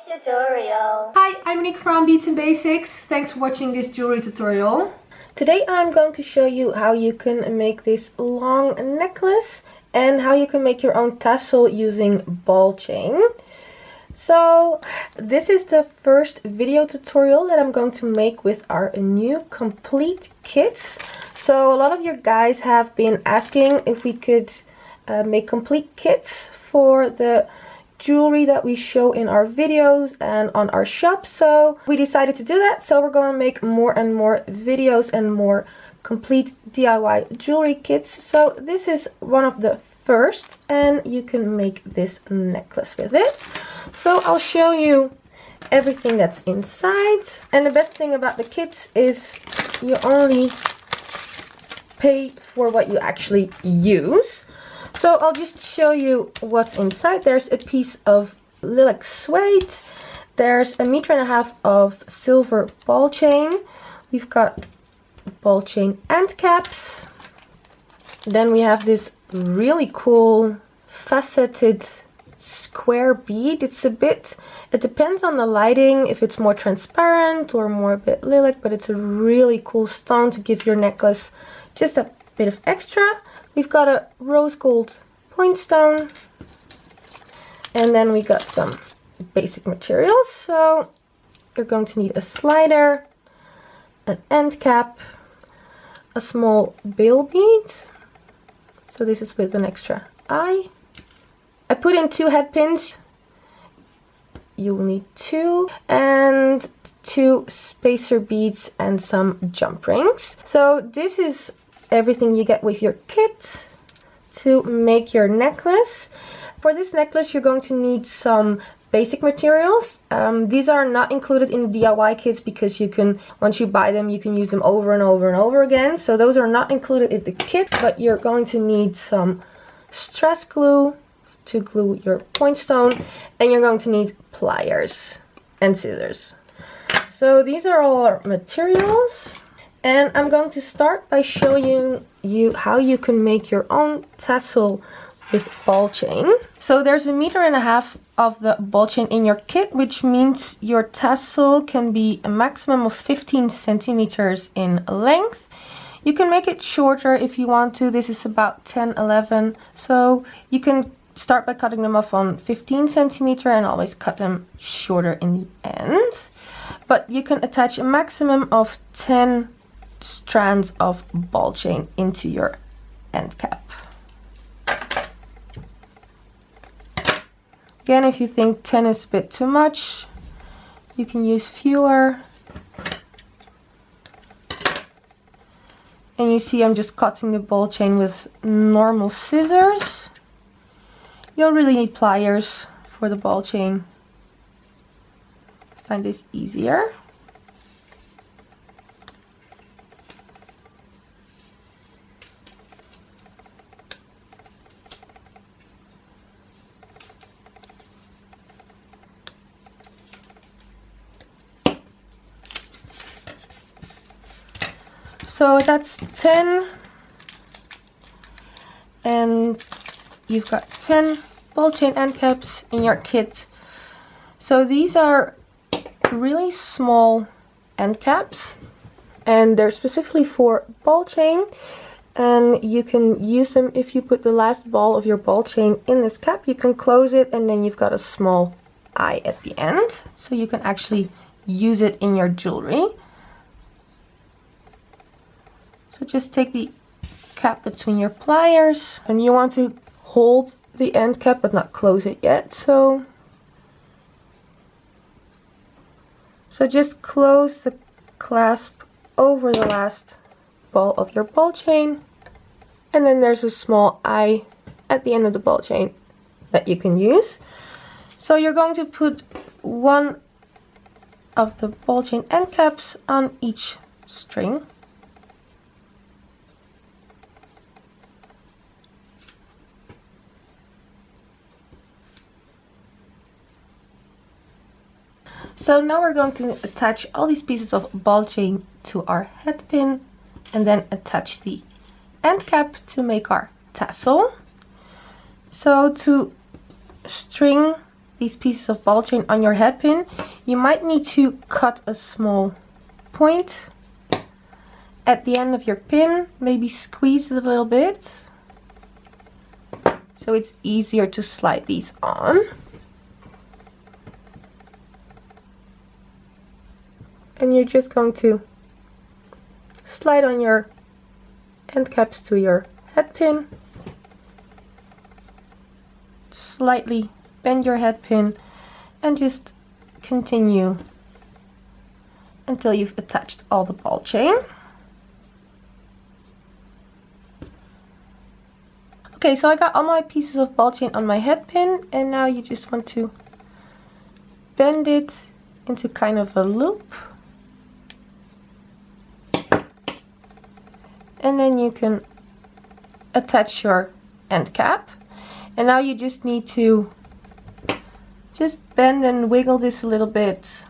tutorial. Hi, I'm Monique from Beats and Basics. Thanks for watching this jewelry tutorial. Today I'm going to show you how you can make this long necklace and how you can make your own tassel using ball chain. So this is the first video tutorial that I'm going to make with our new complete kits. So a lot of you guys have been asking if we could make complete kits for the jewelry that we show in our videos and on our shop. So we decided to do that. So we're going to make more and more videos and more complete DIY jewelry kits. So this is one of the first, and you can make this necklace with it. So I'll show you everything that's inside. And the best thing about the kits is you only pay for what you actually use. So I'll just show you what's inside. There's a piece of lilac suede. There's 1.5 meters of silver ball chain. We've got ball chain end caps. Then we have this really cool faceted square bead. It depends on the lighting, if it's more transparent or more a bit lilac, but it's a really cool stone to give your necklace just a bit of extra. We've got a rose gold point stone, and then we got some basic materials. So you're going to need a slider, an end cap, a small bail bead. So this is with an extra eye. I put in 2 head pins. You'll need 2, and 2 spacer beads and some jump rings. So this is everything you get with your kit to make your necklace. For this necklace you're going to need some basic materials. These are not included in the DIY kits because you can, once you buy them, you can use them over and over and over again. So those are not included in the kit, but you're going to need some stress glue to glue your point stone, and you're going to need pliers and scissors. So these are all our materials, and I'm going to start by showing you how you can make your own tassel with ball chain. So there's 1.5 meters of the ball chain in your kit, which means your tassel can be a maximum of 15 centimeters in length. You can make it shorter if you want to. This is about 10, 11. So you can start by cutting them off on 15 centimeter and always cut them shorter in the end. But you can attach a maximum of 10 strands of ball chain into your end cap. Again, if you think 10 is a bit too much, you can use fewer. And you see I'm just cutting the ball chain with normal scissors. You don't really need pliers for the ball chain. I find this easier. So that's 10, and you've got 10 ball chain end caps in your kit. So these are really small end caps, and they're specifically for ball chain, and you can use them if you put the last ball of your ball chain in this cap. You can close it, and then you've got a small eye at the end, so you can actually use it in your jewelry. So just take the cap between your pliers, and you want to hold the end cap but not close it yet. So just close the clasp over the last ball of your ball chain, and then there's a small eye at the end of the ball chain that you can use. So you're going to put 1 of the ball chain end caps on each string. So now we're going to attach all these pieces of ball chain to our head pin, and then attach the end cap to make our tassel. So to string these pieces of ball chain on your head pin, you might need to cut a small point at the end of your pin, maybe squeeze it a little bit so it's easier to slide these on. And you're just going to slide on your end caps to your head pin, slightly bend your head pin, and just continue until you've attached all the ball chain. Okay, so I got all my pieces of ball chain on my head pin, and now you just want to bend it into kind of a loop. And then you can attach your end cap. And now you just need to just bend and wiggle this a little bit.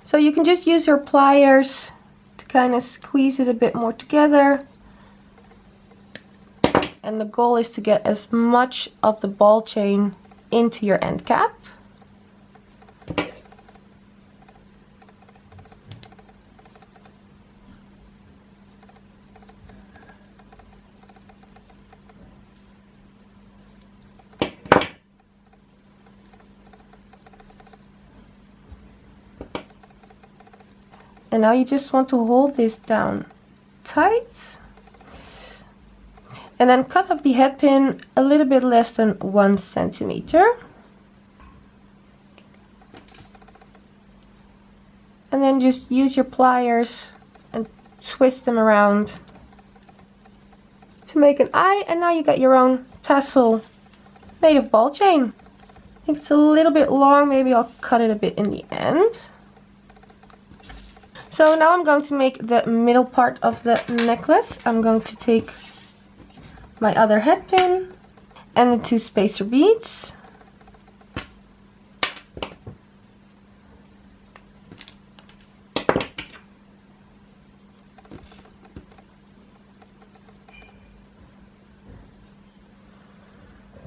So you can just use your pliers to kind of squeeze it a bit more together. And the goal is to get as much of the ball chain into your end cap. And now you just want to hold this down tight. And then cut off the head pin a little bit less than 1 centimeter. And then just use your pliers and twist them around to make an eye. And now you got your own tassel made of ball chain. I think it's a little bit long, maybe I'll cut it a bit in the end. So now I'm going to make the middle part of the necklace. I'm going to take my other head pin and the 2 spacer beads.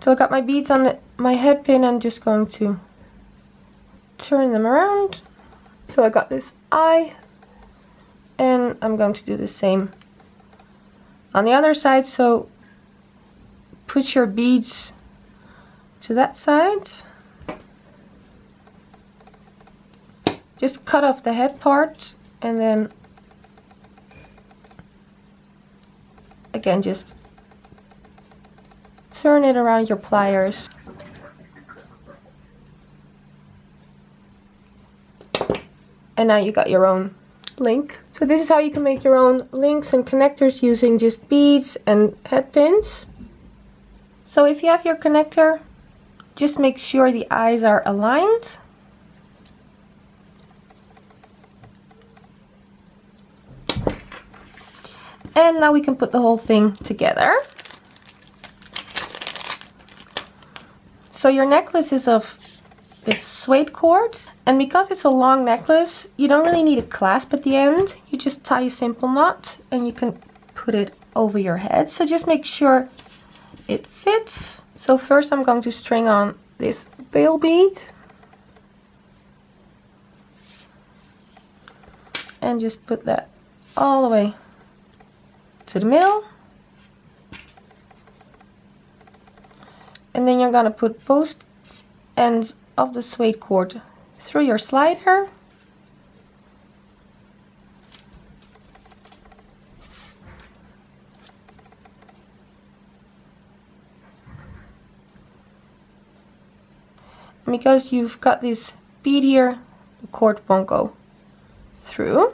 So I got my beads on my head pin. I'm just going to turn them around. So I got this eye. And I'm going to do the same on the other side. So put your beads to that side. Just cut off the head part and then again just turn it around your pliers. And now you got your own link. So this is how you can make your own links and connectors using just beads and head pins. So if you have your connector, just make sure the eyes are aligned. And now we can put the whole thing together. So your necklace is of this suede cord. And because it's a long necklace, you don't really need a clasp at the end. You just tie a simple knot and you can put it over your head. So just make sure it fits. So first I'm going to string on this bail bead. And just put that all the way to the middle. And then you're going to put both ends of the suede cord through your slider. And because you've got this bead here, the cord won't go through.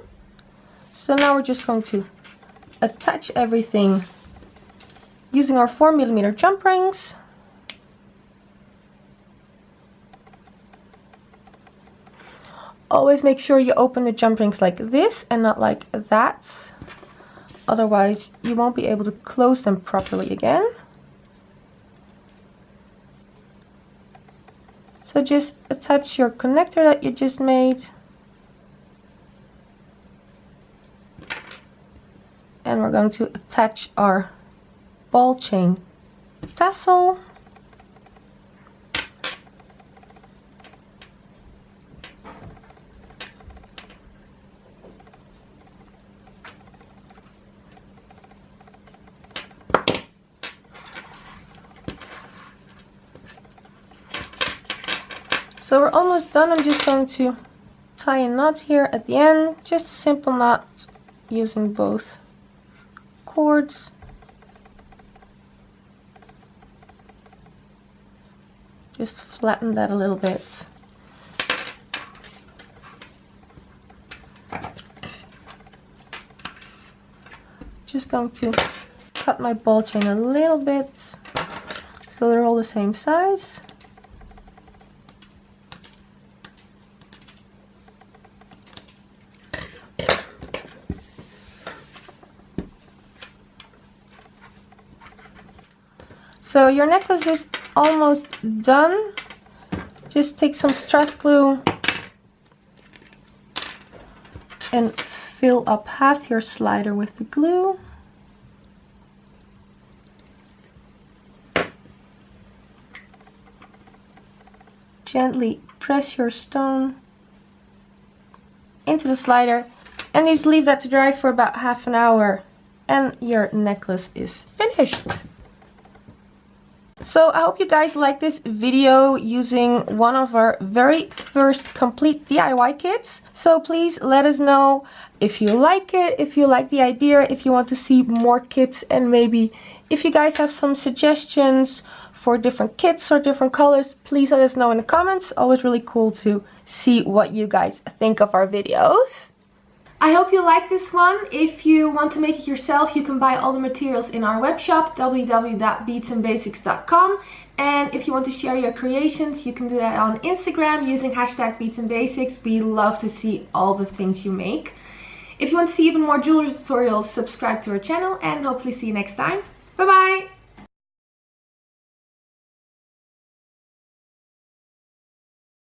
So now we're just going to attach everything using our 4mm jump rings. Always make sure you open the jump rings like this and not like that. Otherwise you won't be able to close them properly again. So just attach your connector that you just made. And we're going to attach our ball chain tassel. So we're almost done. I'm just going to tie a knot here at the end. Just a simple knot using both cords. Just flatten that a little bit. Just going to cut my ball chain a little bit so they're all the same size. So your necklace is almost done. Just take some stress glue and fill up half your slider with the glue. Gently press your stone into the slider and just leave that to dry for about half an hour and your necklace is finished. So I hope you guys like this video using one of our very first complete DIY kits. So please let us know if you like it, if you like the idea, if you want to see more kits, and maybe if you guys have some suggestions for different kits or different colors, please let us know in the comments. Always really cool to see what you guys think of our videos. I hope you like this one. If you want to make it yourself, you can buy all the materials in our web shop, www.beadsandbasics.com. And if you want to share your creations, you can do that on Instagram using #beadsandbasics. We love to see all the things you make. If you want to see even more jewelry tutorials, subscribe to our channel and hopefully see you next time. Bye bye!